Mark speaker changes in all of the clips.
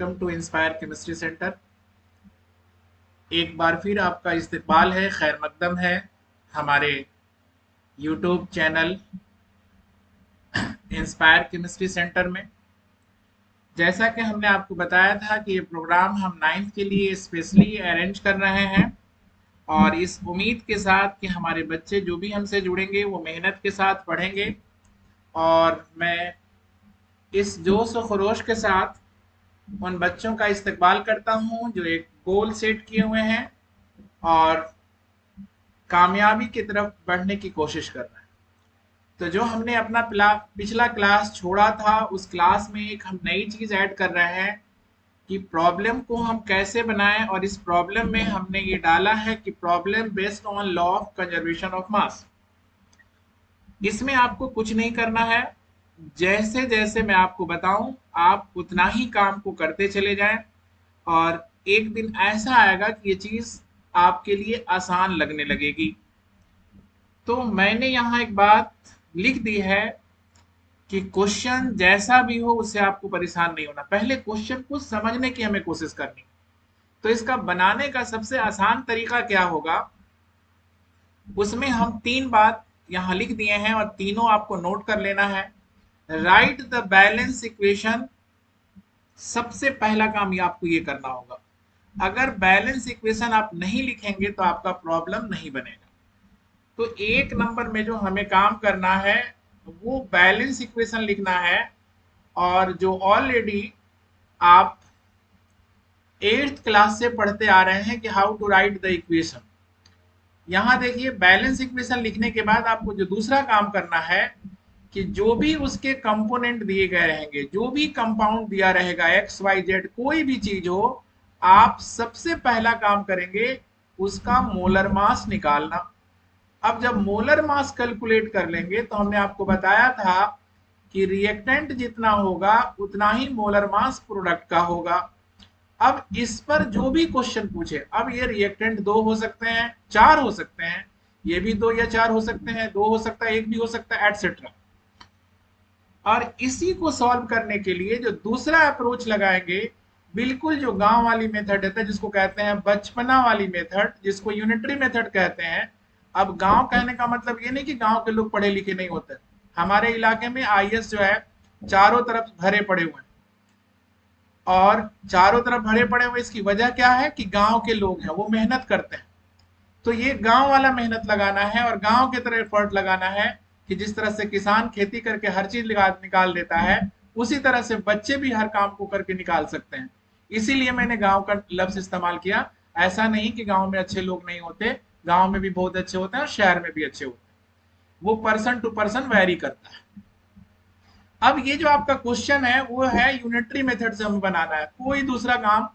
Speaker 1: Welcome to Inspire Chemistry Centre. एक बार फिर आपका इस्तकबाल है, खैर मकदम है हमारे YouTube channel inspire Chemistry centre में। जैसा कि हमने आपको बताया था कि ये प्रोग्राम हम 9th के लिए स्पेशली अरेंज कर रहे हैं और इस उम्मीद के साथ कि हमारे बच्चे जो भी हमसे जुड़ेंगे वो मेहनत के साथ पढ़ेंगे। और मैं इस जोश और खरोश के साथ उन बच्चों का इस्तकबाल करता हूं जो एक गोल सेट किए हुए हैं और कामयाबी की तरफ बढ़ने की कोशिश कर रहे हैं। तो जो हमने अपना पिछला क्लास छोड़ा था उस क्लास में एक हम नई चीज ऐड कर रहे हैं कि प्रॉब्लम को हम कैसे बनाएं, और इस प्रॉब्लम में हमने ये डाला है कि problem based on law of conservation of mass. इसमें आपको कुछ नहीं करना है, जैसे जैसे मैं आपको बताऊं आप उतना ही काम को करते चले जाएं और एक दिन ऐसा आएगा कि ये चीज आपके लिए आसान लगने लगेगी। तो मैंने यहाँ एक बात लिख दी है कि क्वेश्चन जैसा भी हो उससे आपको परेशान नहीं होना, पहले क्वेश्चन को समझने की हमें कोशिश करनी। तो इसका बनाने का सबसे आसान तरीका क्या होगा, उसमें हम 3 बात यहाँ लिख दिए हैं और तीनों आपको नोट कर लेना है। राइट द बैलेंस इक्वेशन, सबसे पहला काम ये आपको ये करना होगा। अगर बैलेंस इक्वेशन आप नहीं लिखेंगे तो आपका प्रॉब्लम नहीं बनेगा। तो 1 नंबर में जो हमें काम करना है वो बैलेंस इक्वेशन लिखना है, और जो ऑलरेडी आप 8th क्लास से पढ़ते आ रहे हैं कि how to write the equation. यहां देखिए बैलेंस इक्वेशन लिखने के बाद आपको जो दूसरा काम करना है कि जो भी उसके कंपोनेंट दिए गए रहेंगे, जो भी कंपाउंड दिया रहेगा एक्स वाई जेड कोई भी चीज हो, आप सबसे पहला काम करेंगे उसका मोलर मास निकालना। अब जब मोलर मास कैलकुलेट कर लेंगे तो हमने आपको बताया था कि रिएक्टेंट जितना होगा उतना ही मोलर मास प्रोडक्ट का होगा। अब इस पर जो भी क्वेश्चन पूछे, अब ये रिएक्टेंट 2 हो सकते हैं, 4 हो सकते हैं, ये भी 2 या 4 हो सकते हैं, 2 हो सकता है, 1 भी हो सकता है, एटसेट्रा। और इसी को सॉल्व करने के लिए जो दूसरा अप्रोच लगाएंगे, बिल्कुल जो गांव वाली मेथड है जिसको कहते हैं बचपना वाली मेथड, जिसको यूनिटरी मेथड कहते हैं। अब गांव कहने का मतलब ये नहीं कि गांव के लोग पढ़े लिखे नहीं होते। हमारे इलाके में आईएएस जो है चारों तरफ भरे पड़े हुए हैं, और चारों तरफ भरे पड़े हुए इसकी वजह क्या है कि गांव के लोग हैं, वो मेहनत करते हैं। तो ये गांव वाला मेहनत लगाना है और गांव की तरह एफर्ट लगाना है कि जिस तरह से किसान खेती करके हर चीज निकाल देता है, उसी तरह से बच्चे भी हर काम को करके निकाल सकते हैं। इसीलिए मैंने गांव का लफ्ज इस्तेमाल किया। ऐसा नहीं कि गांव में अच्छे लोग नहीं होते, गांव में भी बहुत अच्छे होते हैं और शहर में भी अच्छे होते हैं, वो पर्सन टू पर्सन वेरी करता है। अब ये जो आपका क्वेश्चन है वो है यूनिटरी मेथड से हमें बनाना है, कोई दूसरा काम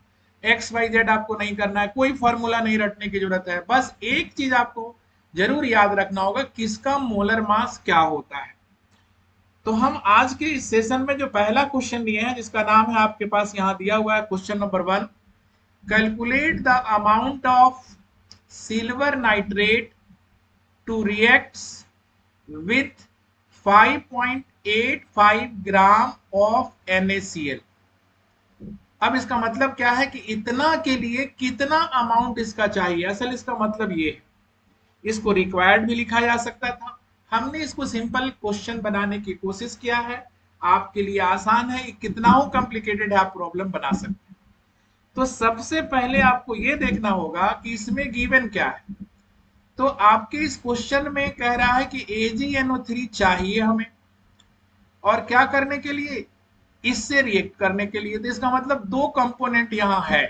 Speaker 1: एक्स वाई जेड आपको नहीं करना है, कोई फॉर्मूला नहीं रटने की जरूरत है। बस एक चीज आपको जरूर याद रखना होगा, किसका मोलर मास क्या होता है। तो हम आज के इस सेशन में जो पहला क्वेश्चन लिए हैं जिसका नाम है आपके पास यहाँ दिया हुआ है question number 1, calculate the amount of silver nitrate to reacts with 5.85 gram of NaCl। अब इसका मतलब क्या है कि इतना के लिए कितना अमाउंट इसका चाहिए, असल इसका मतलब ये है। इसको रिक्वायर्ड भी लिखा जा सकता था, हमने इसको सिंपल क्वेश्चन बनाने की कोशिश किया है। आपके लिए आसान है, कितना हो कॉम्प्लिकेटेड है आप प्रॉब्लम बना सकते हैं। तो सबसे पहले आपको ये देखना होगा कि इसमें गिवन क्या है। तो आपके इस क्वेश्चन में कह रहा है कि AgNO3 चाहिए हमें, और क्या करने के लिए, इससे रिएक्ट करने के लिए। तो इसका मतलब 2 कंपोनेंट यहां है।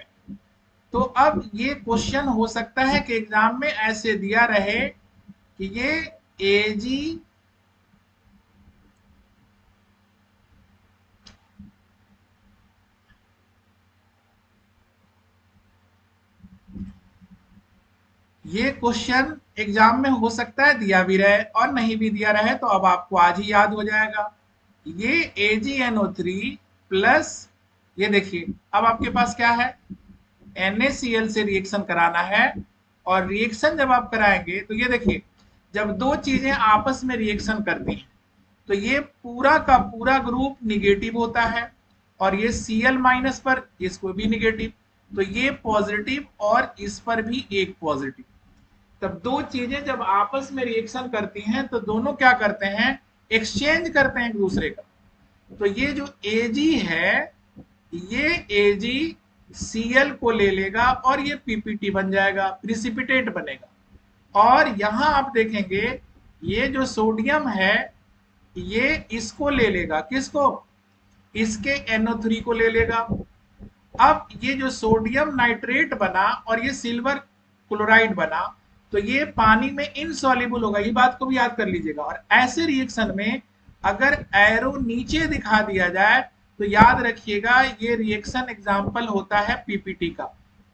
Speaker 1: तो अब ये क्वेश्चन हो सकता है कि एग्जाम में ऐसे दिया रहे कि ये Ag ये क्वेश्चन एग्जाम में हो सकता है दिया भी रहे और नहीं भी दिया रहे, तो अब आपको आज ही याद हो जाएगा। ये AgNO3 प्लस, ये देखिए अब आपके पास क्या है, NaCl से रिएक्शन कराना है। और रिएक्शन जब आप कराएंगे तो ये देखिए, जब 2 चीजें आपस में रिएक्शन करती हैं तो ये पूरा का पूरा ग्रुप निगेटिव होता है, और ये Cl माइनस पर इसको भी निगेटिव, तो ये पॉजिटिव और इस पर भी एक पॉजिटिव। तब दो चीजें जब आपस में रिएक्शन करती हैं तो दोनों क्या करते हैं, एक्सचेंज करते हैं एक दूसरे का। तो ये जो Ag है, ये Ag Cl को ले लेगा और ये पीपीटी बन जाएगा, प्रिसिपिटेट बनेगा। और यहां आप देखेंगे ये जो सोडियम है ये इसको ले लेगा, किसको, इसके NO3 को ले लेगा। अब ये जो सोडियम नाइट्रेट बना और ये सिल्वर क्लोराइड बना, तो ये पानी में इनसॉल्युबल होगा, ये बात को भी याद कर लीजिएगा। और ऐसे रिएक्शन में अगर एरो नीचे दिखा दिया जाए तो याद रखिएगा ये रिएक्शन एग्जाम्पल होता है पीपीटी का।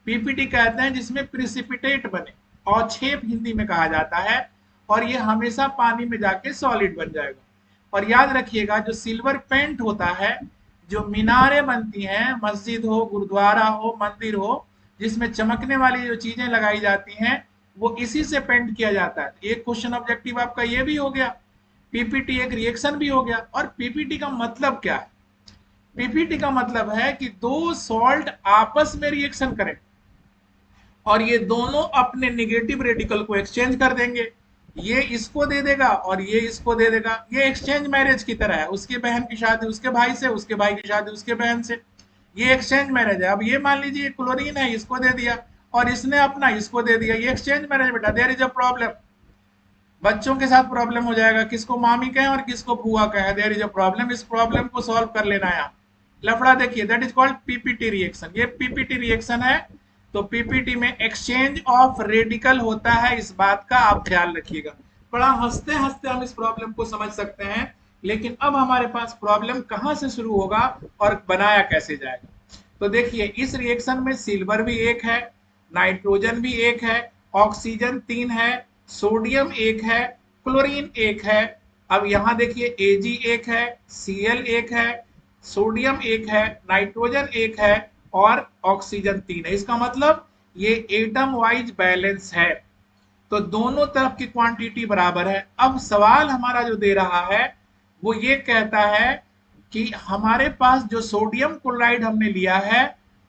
Speaker 1: पीपीटी कहते हैं जिसमें प्रिसिपिटेट बने, और छेप हिंदी में कहा जाता है, और ये हमेशा पानी में जाके सॉलिड बन जाएगा। और याद रखिएगा जो सिल्वर पेंट होता है, जो मीनारें बनती हैं, मस्जिद हो, गुरुद्वारा हो, मंदिर हो, जिसमें चमकने वाली जो चीजें लगाई जाती हैं वो इसी से पेंट किया जाता है। एक क्वेश्चन ऑब्जेक्टिव आपका ये भी हो गया, पीपीटी एक रिएक्शन भी हो गया। और पीपीटी का मतलब क्या है, पीपीटी का मतलब है कि दो सॉल्ट आपस में रिएक्शन करें और ये दोनों अपने नेगेटिव रेडिकल को एक्सचेंज कर देंगे। ये इसको दे देगा और ये इसको दे देगा। ये एक्सचेंज मैरिज की तरह है, उसकी बहन की शादी उसके भाई से, उसके भाई की शादी उसके बहन से, ये एक्सचेंज मैरिज है। अब ये मान लीजिए क्लोरीन है, इसको दे दिया और इसने अपना इसको दे दिया, ये एक्सचेंज मैरिज बेटा। There is a problem. बच्चों के साथ प्रॉब्लम हो जाएगा, किसको मामी कहें और किसको बुआ कहें, देयर इज अ प्रॉब्लम। इस प्रॉब्लम को सॉल्व कर लेना है। लफड़ा देखिए, that is called PPT reaction. ये पीपीटी रिएक्शन है। तो पीपीटी में एक्सचेंज ऑफ रेडिकल होता है, इस बात का आप ख्याल रखिएगा। बड़ा हंसते हंसते हम इस प्रॉब्लम को समझ सकते हैं, लेकिन अब हमारे पास प्रॉब्लम कहां से शुरू होगा और बनाया कैसे जाएगा। तो देखिए इस रिएक्शन में सिल्वर भी एक है, नाइट्रोजन भी एक है, ऑक्सीजन 3 है, सोडियम एक है, क्लोरीन एक है। अब यहां देखिए Ag एक है, Cl एक है, सोडियम एक है, नाइट्रोजन एक है और ऑक्सीजन 3 है। इसका मतलब ये एटम वाइज बैलेंस है, तो दोनों तरफ की क्वांटिटी बराबर है। अब सवाल हमारा जो दे रहा है वो ये कहता है कि हमारे पास जो सोडियम क्लोराइड हमने लिया है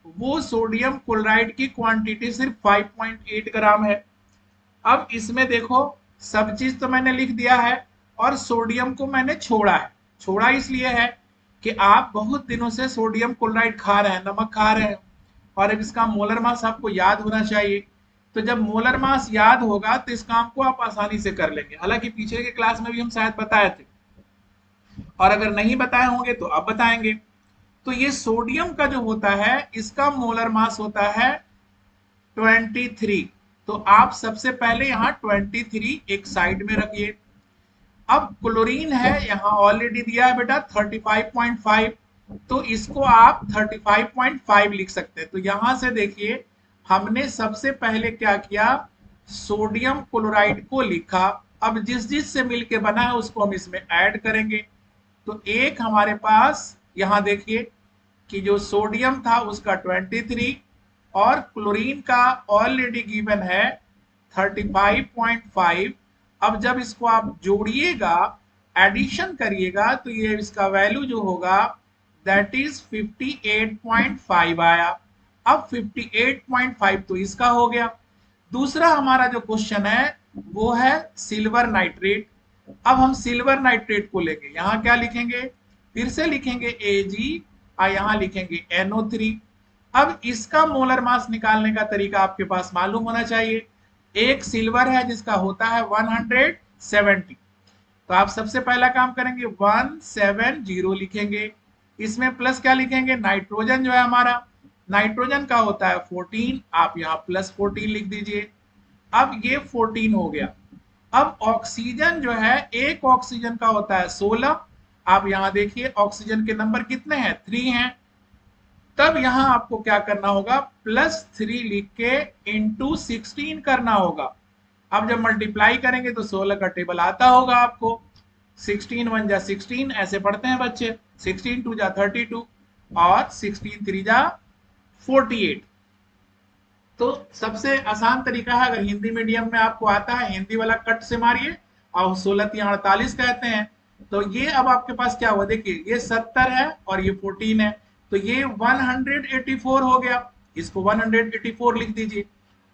Speaker 1: वो सोडियम क्लोराइड की क्वांटिटी सिर्फ 5.8 ग्राम है। अब इसमें देखो सब चीज तो मैंने लिख दिया है और सोडियम को मैंने छोड़ा है। छोड़ा इसलिए है कि आप बहुत दिनों से सोडियम क्लोराइड खा रहे हैं, नमक खा रहे हैं, और अब इसका मोलर मास आपको याद होना चाहिए। तो जब मोलर मास याद होगा तो इस काम को आप आसानी से कर लेंगे। हालांकि पीछे के क्लास में भी हम शायद बताए थे, और अगर नहीं बताए होंगे तो अब बताएंगे। तो ये सोडियम का जो होता है इसका मोलर मास होता है 23। तो आप सबसे पहले यहाँ 23 एक साइड में रखिए। अब क्लोरीन है यहाँ ऑलरेडी दिया है बेटा 35.5, तो इसको आप 35.5 लिख सकते हैं। तो यहां से देखिए हमने सबसे पहले क्या किया, सोडियम क्लोराइड को लिखा। अब जिस जिस से मिलके बना है उसको हम इसमें ऐड करेंगे। तो एक हमारे पास यहां देखिए कि जो सोडियम था उसका 23 और क्लोरीन का ऑलरेडी गिवन है 35.5। अब जब इसको आप जोड़िएगा, एडिशन करिएगा, तो ये इसका वैल्यू जो होगा दैट इज 58.5 आया। अब 58.5 तो इसका हो गया। दूसरा हमारा जो क्वेश्चन है वो है सिल्वर नाइट्रेट। अब हम सिल्वर नाइट्रेट को लेंगे, यहां क्या लिखेंगे, फिर से लिखेंगे Ag और यहां लिखेंगे NO3। अब इसका मोलर मास निकालने का तरीका आपके पास मालूम होना चाहिए। एक सिल्वर है जिसका होता है 170, तो आप सबसे पहला काम करेंगे 170 लिखेंगे। इसमें प्लस क्या लिखेंगे, नाइट्रोजन जो है हमारा, नाइट्रोजन का होता है 14, आप यहाँ प्लस 14 लिख दीजिए। अब ये 14 हो गया। अब ऑक्सीजन जो है, एक ऑक्सीजन का होता है 16, आप यहां देखिए ऑक्सीजन के नंबर कितने हैं, 3 हैं। तब यहां आपको क्या करना होगा, +3 लिख के इंटू 16 करना होगा। अब जब मल्टीप्लाई करेंगे तो 16 का टेबल आता होगा आपको, 16 1 जा 16 ऐसे पढ़ते हैं बच्चे, 16 2 जा 32 और 16 3 जा 48। तो सबसे आसान तरीका है, अगर हिंदी मीडियम में आपको आता है हिंदी वाला कट से मारिए, और 16 3 48 कहते हैं। तो ये अब आपके पास क्या हुआ, देखिए ये 70 है और ये 14 है, तो ये 184 हो गया, इसको 184 लिख दीजिए।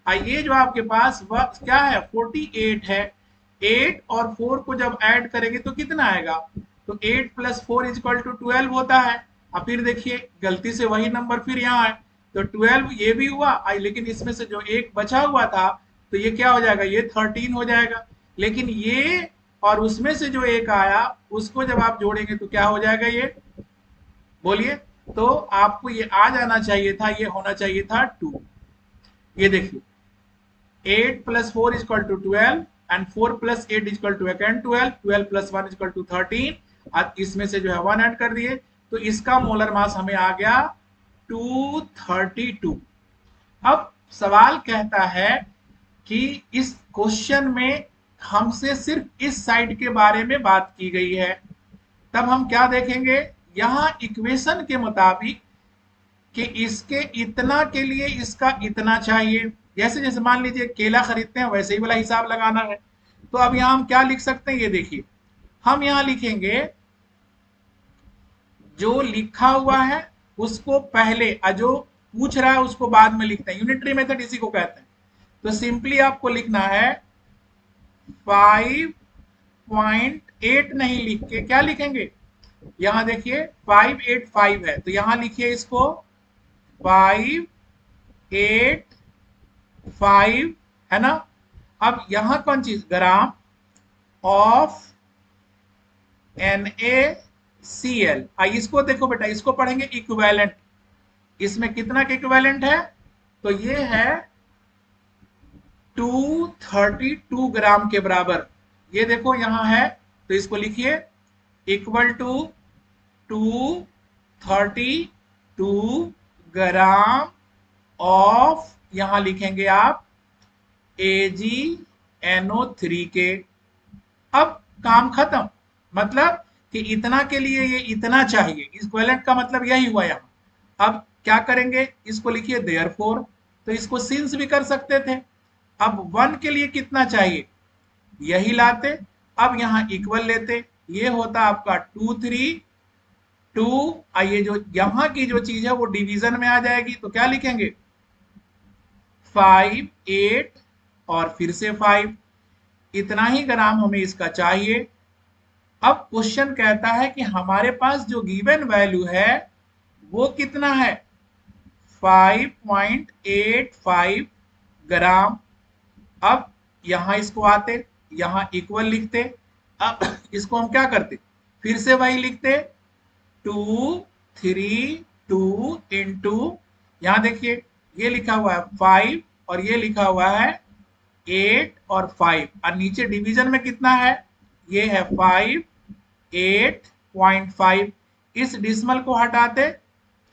Speaker 1: ये जो आपके पास वह क्या है 48 है, 8 और 4 को जब ऐड करेंगे तो कितना आएगा, तो 8 प्लस 4 इक्वल टू 12 होता है। अब फिर देखिए गलती से वही नंबर फिर यहाँ है, तो 12 ये भी हुआ लेकिन इसमें से जो एक बचा हुआ था तो ये क्या हो जाएगा, ये 13 हो जाएगा। लेकिन ये और उसमें से जो एक आया उसको जब आप जोड़ेंगे तो क्या हो जाएगा, ये बोलिए। तो आपको ये आ जाना चाहिए था, ये होना चाहिए था 2। ये देखिए 8 plus 4 is equal to 12 and 4 plus 8 is equal to again 12, 12 plus 1 is equal to 13 और इसमें से जो है 1 ऐड कर दिए तो इसका मोलर मास हमें आ गया 232। अब सवाल कहता है कि इस क्वेश्चन में हमसे सिर्फ इस साइड के बारे में बात की गई है, तब हम क्या देखेंगे, यहां इक्वेशन के मुताबिक कि इसके इतना के लिए इसका इतना चाहिए। जैसे जैसे मान लीजिए केला खरीदते हैं वैसे ही वाला हिसाब लगाना है। तो अब यहां हम क्या लिख सकते हैं, ये देखिए हम यहां लिखेंगे जो लिखा हुआ है उसको पहले, जो पूछ रहा है उसको बाद में लिखते हैं। यूनिटरी मेथड इसी को कहते हैं। तो सिंपली आपको लिखना है 5.8 नहीं लिख के क्या लिखेंगे, यहां देखिए 585 है तो यहां लिखिए इसको 585 है ना। अब यहां कौन चीज, ग्राम ऑफ NaCl। इसको देखो बेटा, इसको पढ़ेंगे इक्विवेलेंट। इसमें कितना के इक्विवेलेंट है, तो ये है 232 ग्राम के बराबर। ये देखो यहां है तो इसको लिखिए इक्वल टू 232 ग्राम ऑफ, यहां लिखेंगे आप AgNO3 के। अब काम खत्म, मतलब कि इतना के लिए ये इतना चाहिए, इक्विवेलेंट का मतलब यही हुआ यहां। अब क्या करेंगे, इसको लिखिए देयरफॉर, तो इसको सिंस भी कर सकते थे। अब 1 के लिए कितना चाहिए, यही लाते, अब यहां इक्वल लेते, ये होता आपका 232। आइए जो यहां की जो चीज है वो डिवीजन में आ जाएगी तो क्या लिखेंगे 5 8 और फिर से 5, इतना ही ग्राम हमें इसका चाहिए। अब क्वेश्चन कहता है कि हमारे पास जो गिवन वैल्यू है वो कितना है 5.85 ग्राम। अब यहां इसको आते, यहां इक्वल लिखते, अब इसको हम क्या करते, फिर से वही लिखते 232 इंटू, यहां देखिए ये लिखा हुआ है 5 और ये लिखा हुआ है 8 और 5 और नीचे डिवीजन में कितना है, ये है 5 8.5। इस डिसमल को हटाते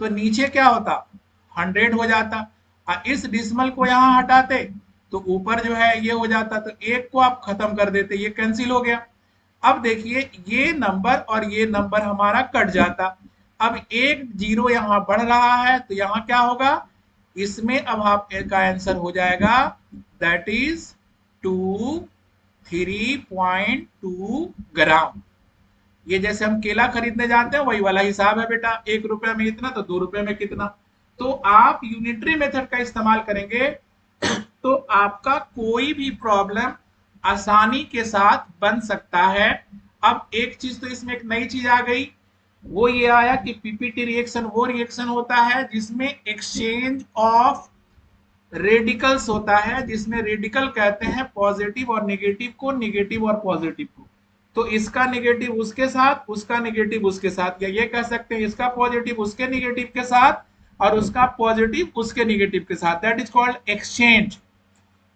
Speaker 1: तो नीचे क्या होता 100 हो जाता, और इस डिसमल को यहां हटाते तो ऊपर जो है ये हो जाता, तो एक को आप खत्म कर देते, ये कैंसिल हो गया। अब देखिए ये नंबर और ये नंबर हमारा कट जाता। अब एक जीरो यहां बढ़ रहा है तो यहां क्या होगा, इसमें अब आपका आंसर हो जाएगा दैट इज 3.2 ग्राम। ये जैसे हम केला खरीदने जाते हैं वही वाला हिसाब है बेटा, 1 रुपए में इतना तो 2 रुपए में कितना। तो आप यूनिटरी मेथड का इस्तेमाल करेंगे तो आपका कोई भी प्रॉब्लम आसानी के साथ बन सकता है। अब एक चीज तो इसमें एक नई चीज आ गई, वो ये आया कि पीपीटी रिएक्शन वो रिएक्शन होता है जिसमें एक्सचेंज ऑफ रेडिकल्स होता है, जिसमें रेडिकल कहते हैं पॉजिटिव और नेगेटिव को, नेगेटिव और पॉजिटिव को। तो इसका नेगेटिव उसके साथ, उसका नेगेटिव उसके साथ, या ये कह सकते हैं इसका पॉजिटिव उसके नेगेटिव के साथ और उसका पॉजिटिव उसके नेगेटिव के साथ, दैट इज कॉल्ड एक्सचेंज।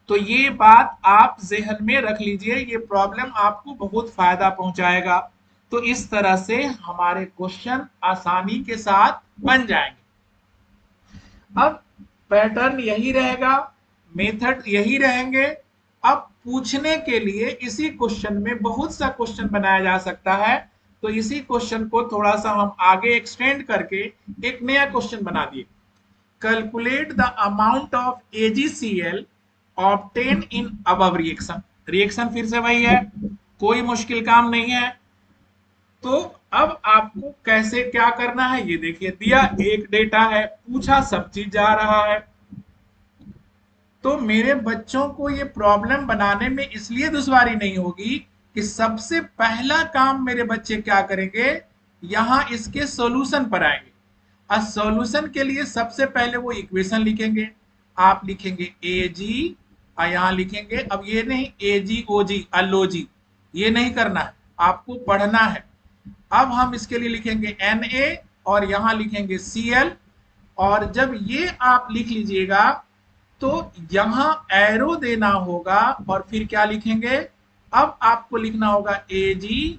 Speaker 1: तो ये बात आप जहन में रख लीजिए, ये प्रॉब्लम आपको बहुत फायदा पहुंचाएगा। तो इस तरह से हमारे क्वेश्चन आसानी के साथ बन जाएंगे। अब पैटर्न यही रहेगा, मेथड यही रहेंगे। अब पूछने के लिए इसी क्वेश्चन में बहुत सा क्वेश्चन बनाया जा सकता है, तो इसी क्वेश्चन को थोड़ा सा हम आगे एक्सटेंड करके एक नया क्वेश्चन बना दिए। Calculate the amount of AgCl obtain in above reaction. Reaction फिर से वही है, कोई मुश्किल काम नहीं है। तो अब आपको कैसे क्या करना है ये देखिए, दिया एक डेटा है, पूछा सब चीज जा रहा है। तो मेरे बच्चों को ये प्रॉब्लम बनाने में इसलिए दुश्वारी नहीं होगी कि सबसे पहला काम मेरे बच्चे क्या करेंगे, यहां इसके सॉल्यूशन पर आएंगे। और सॉल्यूशन के लिए सबसे पहले वो इक्वेशन लिखेंगे। आप लिखेंगे ए जी और यहां लिखेंगे, अब ये नहीं ए जी ओ जी अलोजी, ये नहीं करना है, आपको पढ़ना है। अब हम इसके लिए लिखेंगे एन ए और यहां लिखेंगे सी एल। और जब ये आप लिख लीजिएगा तो यहां एरो देना होगा और फिर क्या लिखेंगे, अब आपको लिखना होगा ए जी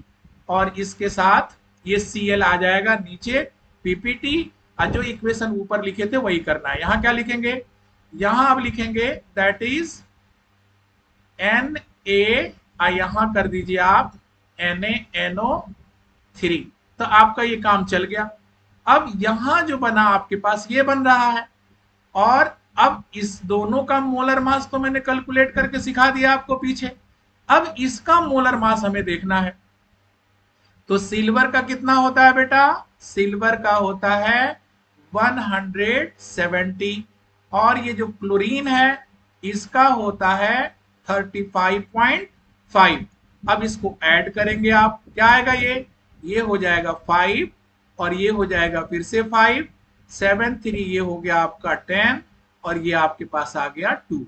Speaker 1: और इसके साथ ये सी एल आ जाएगा नीचे पीपीटी। और जो इक्वेशन ऊपर लिखे थे वही करना है। यहां क्या लिखेंगे, यहां अब लिखेंगे दैट इज एन ए, यहां कर दीजिए आप एन ए एन ओ 3। तो आपका ये काम चल गया। अब यहां जो बना आपके पास ये बन रहा है। और अब इस दोनों का मोलर मास तो मैंने कैलकुलेट करके सिखा दिया आपको पीछे। अब इसका मोलर मास हमें देखना है। तो सिल्वर का कितना होता है बेटा, सिल्वर का होता है 170। और ये जो क्लोरीन है इसका होता है 35.5। अब इसको ऐड करेंगे आप, क्या आएगा, ये हो जाएगा 5 और ये हो जाएगा फिर से 5 7 3, ये हो गया आपका 10 और ये आपके पास आ गया 2।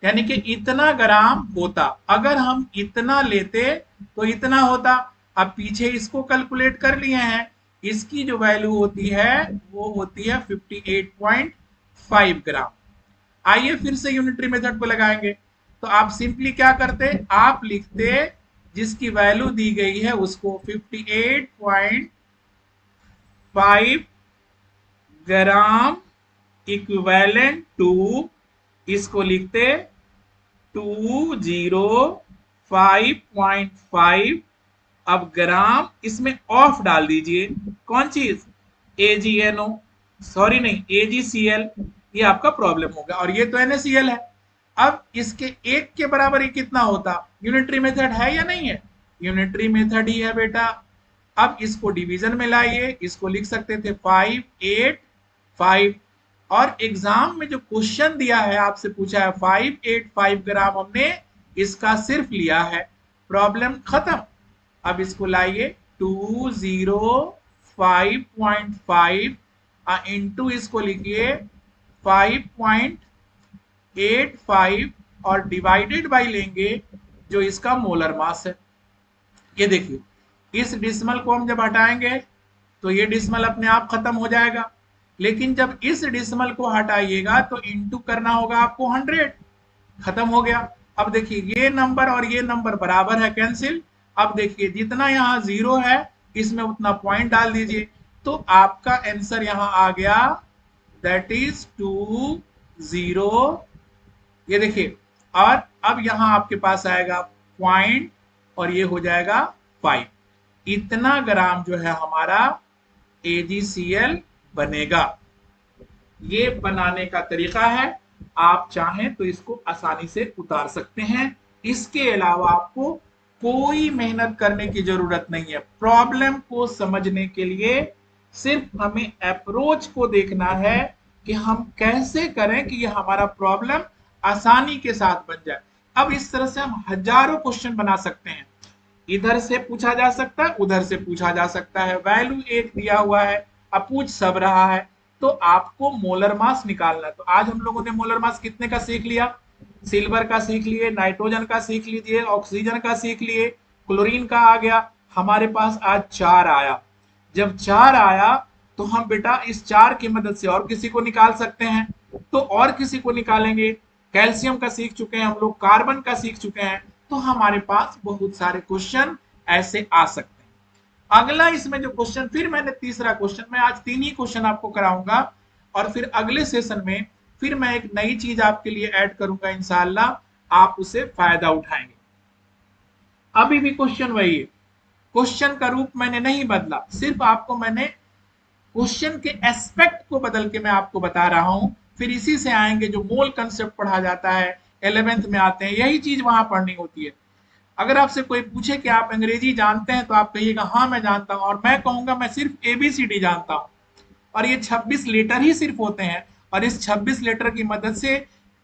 Speaker 1: यानी कि इतना ग्राम होता। अगर हम इतना लेते तो इतना होता। अब पीछे इसको कैलकुलेट कर लिए हैं, इसकी जो वैल्यू होती है वो होती है 58.5 ग्राम। आइए फिर से यूनिटरी मेथड को लगाएंगे। तो आप सिंपली क्या करते, आप लिखते जिसकी वैल्यू दी गई है उसको 58.5 ग्राम इक्विवेलेंट टू, इसको लिखते 205.5। अब ग्राम इसमें ऑफ डाल दीजिए, कौन चीज, एजीएनओ, सॉरी नहीं एजीसीएल, ये आपका प्रॉब्लम होगा। और ये तो NaCl है। अब इसके एक के बराबर ये कितना होता, यूनिटरी मेथड है या नहीं है, यूनिटरी मेथड ही है बेटा। अब इसको डिवीजन में लाइए, इसको लिख सकते थे 585। और एग्जाम में जो क्वेश्चन दिया है आपसे पूछा है 585 ग्राम, हमने इसका सिर्फ लिया है, प्रॉब्लम खत्म। अब इसको लाइए 205.5 इंटू इसको लिखिए 5.85 और डिवाइडेड बाई लेंगे जो इसका मोलर मास है। ये देखिए इस डिसमल को हम जब हटाएंगे तो ये डिसमल अपने आप खत्म हो जाएगा। लेकिन जब इस डिसमल को हटाइएगा तो इंटू करना होगा आपको 100, खत्म हो गया। अब देखिए ये नंबर और ये नंबर बराबर है, कैंसिल। अब देखिए जितना यहाँ जीरो है इसमें उतना पॉइंट डाल दीजिए, तो आपका आंसर यहाँ आ गया, दैट इज 20। ये देखिए, और अब यहाँ आपके पास आएगा पॉइंट और ये हो जाएगा 5। इतना ग्राम जो है हमारा AgCl बनेगा। ये बनाने का तरीका है, आप चाहें तो इसको आसानी से उतार सकते हैं। इसके अलावा आपको कोई मेहनत करने की जरूरत नहीं है। प्रॉब्लम को समझने के लिए सिर्फ हमें अप्रोच को देखना है कि हम कैसे करें कि ये हमारा प्रॉब्लम आसानी के साथ बन जाए। अब इस तरह से हम हजारों क्वेश्चन बना सकते हैं, इधर से पूछा जा सकता है, उधर से पूछा जा सकता है। वैल्यू एक दिया हुआ है, अब पूछ सब रहा है, तो आपको मोलर मास निकालना है। तो आज हम लोगों ने मोलर मास कितने का सीख लिया, सिल्वर का सीख लिए, नाइट्रोजन का सीख लीजिए, ऑक्सीजन का सीख लिए, क्लोरीन का आ गया, हमारे पास आज 4 आया। जब 4 आया तो हम बेटा इस 4 की मदद से और किसी को निकाल सकते हैं, तो और किसी को निकालेंगे। कैल्शियम का सीख चुके हैं हम लोग, कार्बन का सीख चुके हैं, तो हमारे पास बहुत सारे क्वेश्चन ऐसे आ सकते हैं। अगला इसमें जो क्वेश्चन, फिर मैंने तीसरा क्वेश्चन, मैं आज 3 ही क्वेश्चन आपको कराऊंगा और फिर अगले सेशन में फिर मैं एक नई चीज आपके लिए ऐड करूंगा, इंशाल्लाह आप उसे फायदा उठाएंगे। अभी भी क्वेश्चन वही है, क्वेश्चन का रूप मैंने नहीं बदला, सिर्फ आपको मैंने क्वेश्चन के एस्पेक्ट को बदल के मैं आपको बता रहा हूं। फिर इसी से आएंगे जो मोल कंसेप्ट पढ़ा जाता है 11th में आते हैं, यही चीज वहां पढ़नी होती है। अगर आपसे कोई पूछे कि आप अंग्रेजी जानते हैं तो आप कहिएगा हाँ मैं जानता हूं, और मैं कहूंगा मैं सिर्फ एबीसीडी जानता हूं। और ये 26 लेटर ही सिर्फ होते हैं, और इस 26 लेटर की मदद से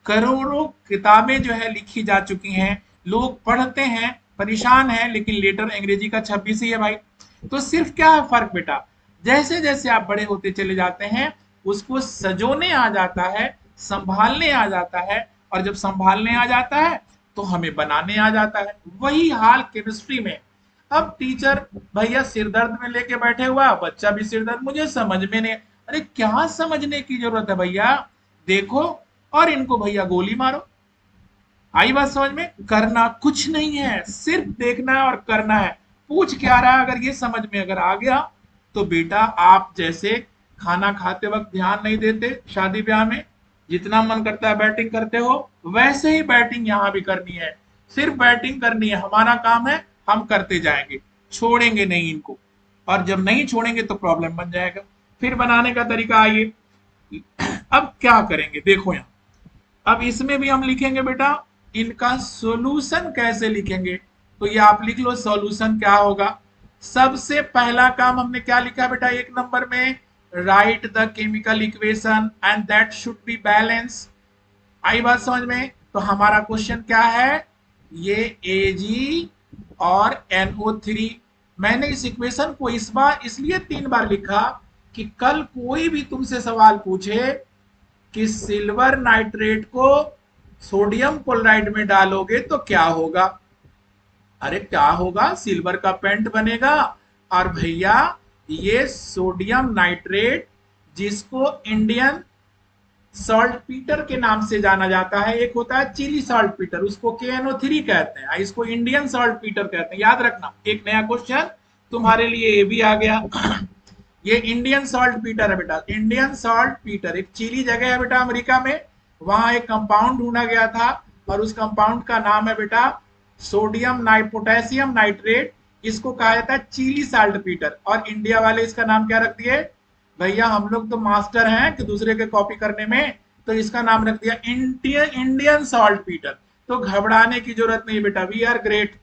Speaker 1: करोड़ों किताबें जो है लिखी जा चुकी हैं। लोग पढ़ते हैं, परेशान हैं, लेकिन लेटर अंग्रेजी का 26 ही है भाई। तो सिर्फ क्या है फर्क बेटा, जैसे जैसे आप बड़े होते चले जाते हैं उसको सजोने आ जाता है, संभालने आ जाता है, और जब संभालने आ जाता है तो हमें बनाने आ जाता है। वही हाल केमिस्ट्री में। अब टीचर भैया सिर दर्द में लेके बैठे हुआ, बच्चा भी सिर दर्द, मुझे समझ में नहीं। अरे क्या समझने की जरूरत है भैया, देखो और इनको भैया गोली मारो। आई बात समझ में? करना कुछ नहीं है, सिर्फ देखना है और करना है। पूछ क्या रहा है, अगर ये समझ में अगर आ गया तो बेटा आप जैसे खाना खाते वक्त ध्यान नहीं देते शादी ब्याह में, जितना मन करता है बैटिंग करते हो, वैसे ही बैटिंग यहाँ भी करनी है। सिर्फ बैटिंग करनी है, हमारा काम है, हम करते जाएंगे, छोड़ेंगे नहीं इनको। और जब नहीं छोड़ेंगे तो प्रॉब्लम बन जाएगा। फिर बनाने का तरीका आइए। अब क्या करेंगे देखो यहाँ, अब इसमें भी हम लिखेंगे बेटा इनका सॉल्यूशन कैसे लिखेंगे। तो ये आप लिख लो सॉल्यूशन क्या होगा। सबसे पहला काम हमने क्या लिखा बेटा एक नंबर में, write the chemical equation and that should be balance. आई बात समझ में? तो हमारा क्वेश्चन क्या है, ये Ag और NO3। मैंने इस इक्वेशन को इस बार इसलिए 3 बार लिखा कि कल कोई भी तुमसे सवाल पूछे कि सिल्वर नाइट्रेट को सोडियम क्लोराइड में डालोगे तो क्या होगा। अरे क्या होगा, सिल्वर का पेंट बनेगा। और भैया ये सोडियम नाइट्रेट, जिसको इंडियन सॉल्ट पीटर के नाम से जाना जाता है, एक होता है चिली सॉल्ट पीटर, उसको KNO3 कहते हैं, इसको इंडियन सॉल्ट पीटर कहते हैं। याद रखना, एक नया क्वेश्चन तुम्हारे लिए ये भी आ गया। ये इंडियन सॉल्ट पीटर है बेटा, इंडियन सॉल्ट पीटर एक चिली जगह है बेटा अमेरिका में। वहां एक कंपाउंड ढूंढा गया था और उस कंपाउंड का नाम है बेटा पोटेशियम नाइट्रेट। इसको कहा जाता है चिली साल्ट पीटर, और इंडिया वाले इसका नाम क्या रख दिए भैया, हम लोग तो मास्टर हैं कि दूसरे के कॉपी करने में, तो इसका नाम रख दिया इंडियन सॉल्ट पीटर। तो घबराने की जरूरत नहीं बेटा, वी आर ग्रेट।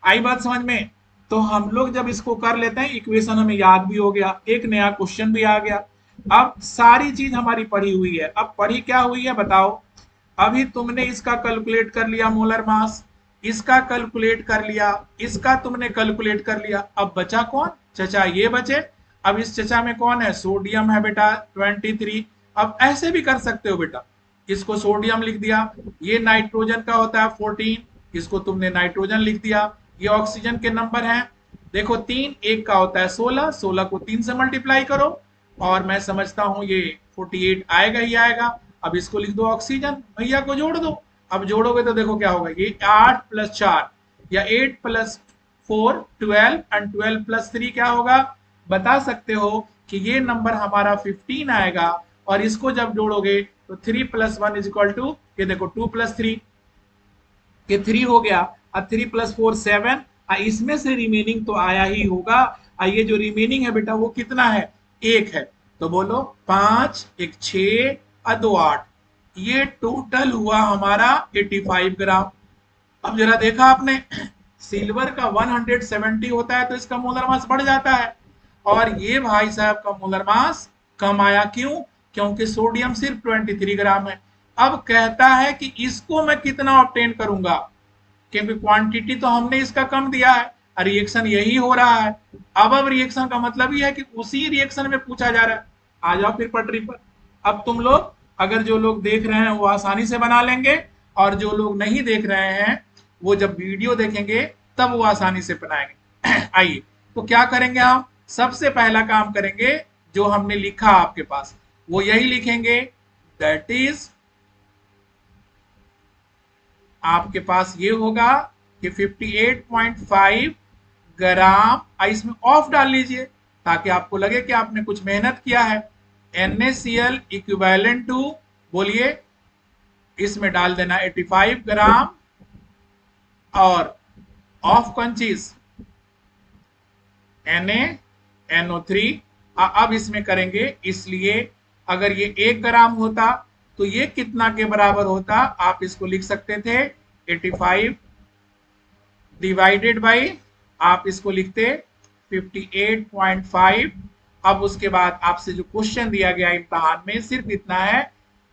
Speaker 1: आई बात समझ में? तो हम लोग जब इसको कर लेते हैं, इक्वेशन हमें याद भी हो गया, एक नया क्वेश्चन भी आ गया। अब सारी चीज हमारी पढ़ी हुई है, अब पढ़ी क्या हुई है बताओ। अभी तुमने इसका कैलकुलेट कर लिया मोलर मास, इसका कैलकुलेट कर लिया, इसका तुमने कैलकुलेट कर लिया, अब बचा कौन, चचा ये बचे। अब इस चचा में कौन है, सोडियम है बेटा 23। अब ऐसे भी कर सकते हो बेटा, इसको सोडियम लिख दिया, ये नाइट्रोजन का होता है 14, इसको तुमने नाइट्रोजन लिख दिया। ये ऑक्सीजन के नंबर हैं, देखो 3, एक का होता है 16, 16 को 3 से मल्टीप्लाई करो, और मैं समझता हूं ये 48 आएगा ही आएगा। अब इसको लिख दो ऑक्सीजन, भैया को जोड़ दो। अब जोड़ोगे तो देखो क्या होगा, ये 8 + 4 या 8 + 4 12, एंड 12 + 3 क्या होगा, बता सकते हो कि ये नंबर हमारा 15 आएगा। और इसको जब जोड़ोगे तो 3 + 1 = ये देखो 2 + 3 के 3 हो गया, और 3 + 4 7, इसमें से रिमेनिंग तो आया ही होगा। ये जो रिमेनिंग है बेटा वो कितना है, 1 है। तो बोलो 5, 1 6 और 2 8, ये टोटल हुआ हमारा 85 ग्राम। अब जरा देखा आपने, सिल्वर का 170 होता है तो इसका मोलर मास बढ़ जाता है, और ये भाई साहब का मोलर मास कम आया। क्यों? क्योंकि सोडियम सिर्फ 23 ग्राम है। अब कहता है कि इसको मैं कितना ऑब्टेन करूंगा, क्योंकि क्वांटिटी तो हमने इसका कम दिया है, रिएक्शन यही हो रहा है। अब रिएक्शन का मतलब ही है कि उसी रिएक्शन में पूछा जा रहा है। आ जाओ फिर पटरी पर। अब तुम लोग, अगर जो लोग देख रहे हैं वो आसानी से बना लेंगे, और जो लोग नहीं देख रहे हैं वो जब वीडियो देखेंगे तब वो आसानी से बनाएंगे। आइए, तो क्या करेंगे हम, सबसे पहला काम करेंगे जो हमने लिखा आपके पास वो यही लिखेंगे, दैट इज आपके पास ये होगा कि 58.5 ग्राम। इसमें ऑफ डाल लीजिए ताकि आपको लगे कि आपने कुछ मेहनत किया है। NaCl इक्विवेलेंट टू, बोलिए, इसमें डाल देना 85 ग्राम, और ऑफ कौन चीज, NaNO3। अब इसमें करेंगे, इसलिए अगर ये 1 ग्राम होता तो ये कितना के बराबर होता, आप इसको लिख सकते थे 85 डिवाइडेड बाई, आप इसको लिखते 58.5। अब उसके बाद आपसे जो क्वेश्चन दिया गया इम्तहान में सिर्फ इतना है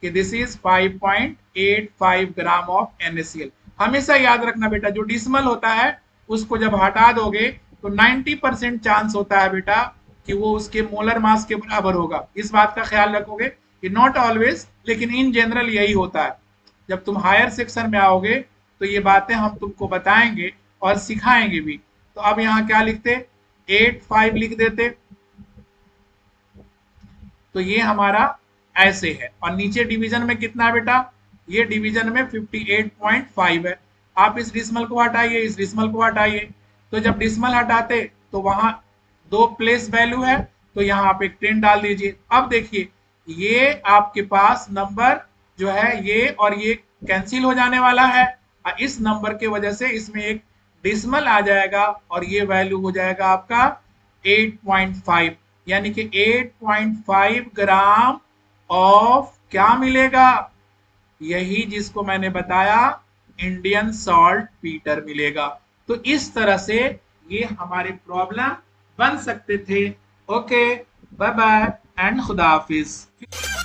Speaker 1: कि this is 5.85 gram of NaCl। हमेशा याद रखना बेटा, जो डिसमल होता है उसको जब हटा दोगे तो 90% चांस होता है बेटा कि वो उसके मोलर मास के बराबर होगा। इस बात का ख्याल रखोगे कि नॉट ऑलवेज, लेकिन इन जनरल यही होता है। जब तुम हायर सेक्शन में आओगे तो ये बातें हम तुमको बताएंगे और सिखाएंगे भी। तो अब यहाँ क्या लिखते, 85 लिख देते, तो ये हमारा ऐसे है। और नीचे डिवीजन में कितना है बेटा, ये डिवीजन में 58.5 है। आप इस डिसमल को हटाइए, इस डिसमल को हटाइए, तो जब डिसमल हटाते तो वहां दो प्लेस वैल्यू है, तो यहाँ आप एक 10 डाल दीजिए। अब देखिए ये आपके पास नंबर जो है ये और ये कैंसिल हो जाने वाला है, और इस नंबर के वजह से इसमें एक डिसमल आ जाएगा और ये वैल्यू हो जाएगा आपका 8.5, यानी कि 8.5 ग्राम ऑफ क्या मिलेगा, यही जिसको मैंने बताया इंडियन सॉल्ट पीटर मिलेगा। तो इस तरह से ये हमारे प्रॉब्लम बन सकते थे। ओके, बाय बाय एंड खुदा हाफिज।